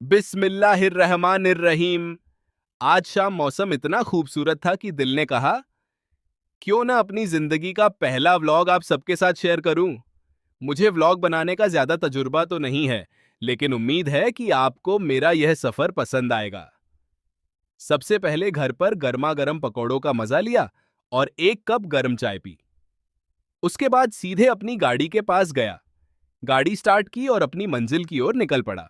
बिस्मिल्लाहिर्रहमानिर्रहीम। आज शाम मौसम इतना खूबसूरत था कि दिल ने कहा, क्यों ना अपनी जिंदगी का पहला व्लॉग आप सबके साथ शेयर करूं। मुझे व्लॉग बनाने का ज्यादा तजुर्बा तो नहीं है, लेकिन उम्मीद है कि आपको मेरा यह सफर पसंद आएगा। सबसे पहले घर पर गर्मा गर्म पकौड़ों का मजा लिया और एक कप गर्म चाय पी। उसके बाद सीधे अपनी गाड़ी के पास गया, गाड़ी स्टार्ट की और अपनी मंजिल की ओर निकल पड़ा।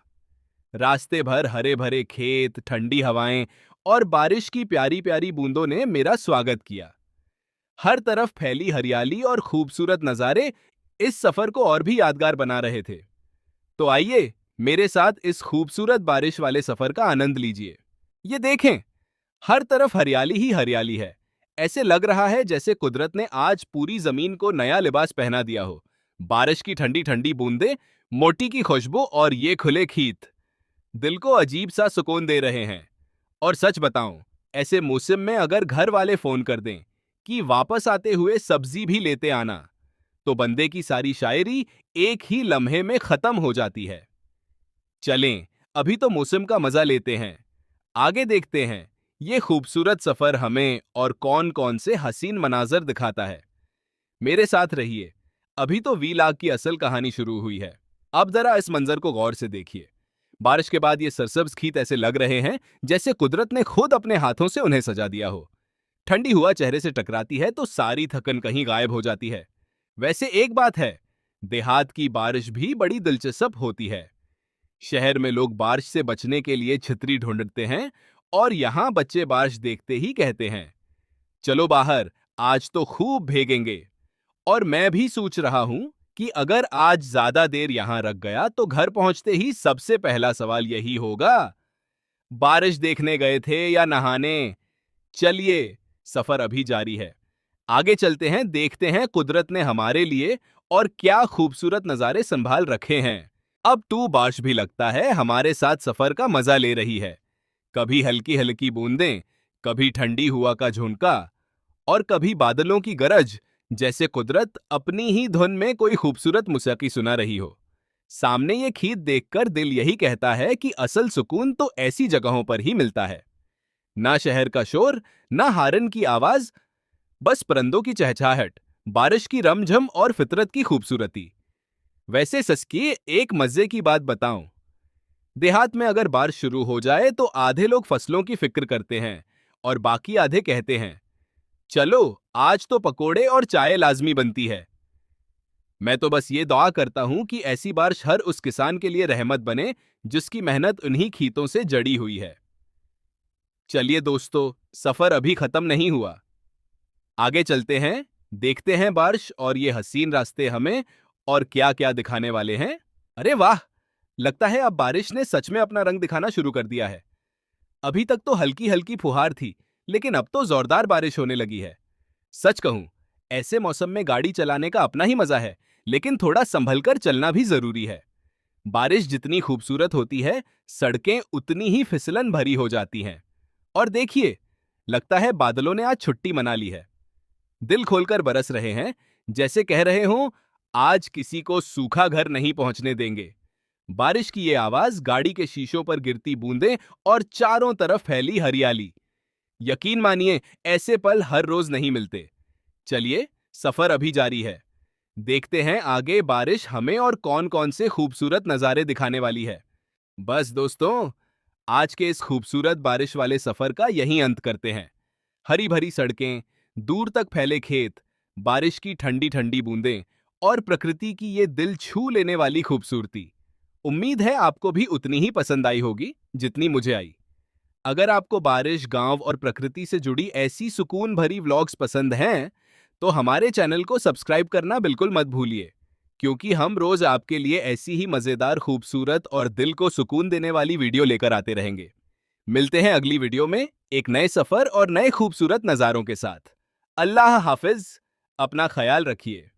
रास्ते भर हरे भरे खेत, ठंडी हवाएं और बारिश की प्यारी प्यारी बूंदों ने मेरा स्वागत किया। हर तरफ फैली हरियाली और खूबसूरत नज़ारे इस सफर को और भी यादगार बना रहे थे। तो आइए मेरे साथ इस खूबसूरत बारिश वाले सफर का आनंद लीजिए। ये देखें, हर तरफ हरियाली ही हरियाली है। ऐसे लग रहा है जैसे कुदरत ने आज पूरी जमीन को नया लिबास पहना दिया हो। बारिश की ठंडी ठंडी बूंदें, मोटी की खुशबू और ये खुले खेत दिल को अजीब सा सुकून दे रहे हैं। और सच बताऊं, ऐसे मौसम में अगर घर वाले फोन कर दें कि वापस आते हुए सब्जी भी लेते आना, तो बंदे की सारी शायरी एक ही लम्हे में खत्म हो जाती है। चलें, अभी तो मौसम का मजा लेते हैं। आगे देखते हैं ये खूबसूरत सफर हमें और कौन कौन से हसीन मनाजर दिखाता है। मेरे साथ रहिए। अभी तो वीलॉग की असल कहानी शुरू हुई है। अब जरा इस मंजर को गौर से देखिए। बारिश के बाद ये सरसब्ज खेत ऐसे लग रहे हैं जैसे कुदरत ने खुद अपने हाथों से उन्हें सजा दिया हो। ठंडी हवा चेहरे से टकराती है तो सारी थकन कहीं गायब हो जाती है। वैसे एक बात है, देहात की बारिश भी बड़ी दिलचस्प होती है। शहर में लोग बारिश से बचने के लिए छतरी ढूंढते हैं और यहाँ बच्चे बारिश देखते ही कहते हैं, चलो बाहर, आज तो खूब भीगेंगे। और मैं भी सोच रहा हूं कि अगर आज ज्यादा देर यहां रख गया तो घर पहुंचते ही सबसे पहला सवाल यही होगा, बारिश देखने गए थे या नहाने। चलिए, सफर अभी जारी है। आगे चलते हैं, देखते हैं कुदरत ने हमारे लिए और क्या खूबसूरत नजारे संभाल रखे हैं। अब तो बारिश भी लगता है हमारे साथ सफर का मजा ले रही है। कभी हल्की हल्की बूंदें, कभी ठंडी हवा का झोंका और कभी बादलों की गरज, जैसे कुदरत अपनी ही धुन में कोई खूबसूरत मौसीकी सुना रही हो। सामने ये खेत देखकर दिल यही कहता है कि असल सुकून तो ऐसी जगहों पर ही मिलता है। ना शहर का शोर, ना हारन की आवाज, बस परिंदों की चहचहाहट, बारिश की रमझम और फितरत की खूबसूरती। वैसे सस्की, एक मजे की बात बताऊं, देहात में अगर बारिश शुरू हो जाए तो आधे लोग फसलों की फिक्र करते हैं और बाकी आधे कहते हैं, चलो आज तो पकोड़े और चाय लाजमी बनती है। मैं तो बस ये दुआ करता हूं कि ऐसी बारिश हर उस किसान के लिए रहमत बने जिसकी मेहनत उन्हीं खेतों से जड़ी हुई है। चलिए दोस्तों, सफर अभी खत्म नहीं हुआ। आगे चलते हैं, देखते हैं बारिश और ये हसीन रास्ते हमें और क्या क्या दिखाने वाले हैं। अरे वाह, लगता है अब बारिश ने सच में अपना रंग दिखाना शुरू कर दिया है। अभी तक तो हल्की हल्की फुहार थी, लेकिन अब तो जोरदार बारिश होने लगी है। सच कहूं, ऐसे मौसम में गाड़ी चलाने का अपना ही मजा है, लेकिन थोड़ा संभल कर चलना भी जरूरी है। बारिश जितनी खूबसूरत होती है, सड़कें उतनी ही फिसलन भरी हो जाती हैं। और देखिए, लगता है बादलों ने आज छुट्टी मना ली है। दिल खोलकर बरस रहे हैं, जैसे कह रहे हों, आज किसी को सूखा घर नहीं पहुंचने देंगे। बारिश की ये आवाज, गाड़ी के शीशों पर गिरती बूंदें और चारों तरफ फैली हरियाली, यकीन मानिए ऐसे पल हर रोज नहीं मिलते। चलिए, सफर अभी जारी है। देखते हैं आगे बारिश हमें और कौन कौन से खूबसूरत नजारे दिखाने वाली है। बस दोस्तों, आज के इस खूबसूरत बारिश वाले सफर का यहीं अंत करते हैं। हरी भरी सड़कें, दूर तक फैले खेत, बारिश की ठंडी ठंडी बूंदें और प्रकृति की ये दिल छू लेने वाली खूबसूरती। उम्मीद है आपको भी उतनी ही पसंद आई होगी जितनी मुझे आई। अगर आपको बारिश, गांव और प्रकृति से जुड़ी ऐसी सुकून भरी व्लॉग्स पसंद हैं, तो हमारे चैनल को सब्सक्राइब करना बिल्कुल मत भूलिए, क्योंकि हम रोज आपके लिए ऐसी ही मजेदार, खूबसूरत और दिल को सुकून देने वाली वीडियो लेकर आते रहेंगे। मिलते हैं अगली वीडियो में एक नए सफर और नए खूबसूरत नजारों के साथ। अल्लाह हाफिज, अपना ख्याल रखिए।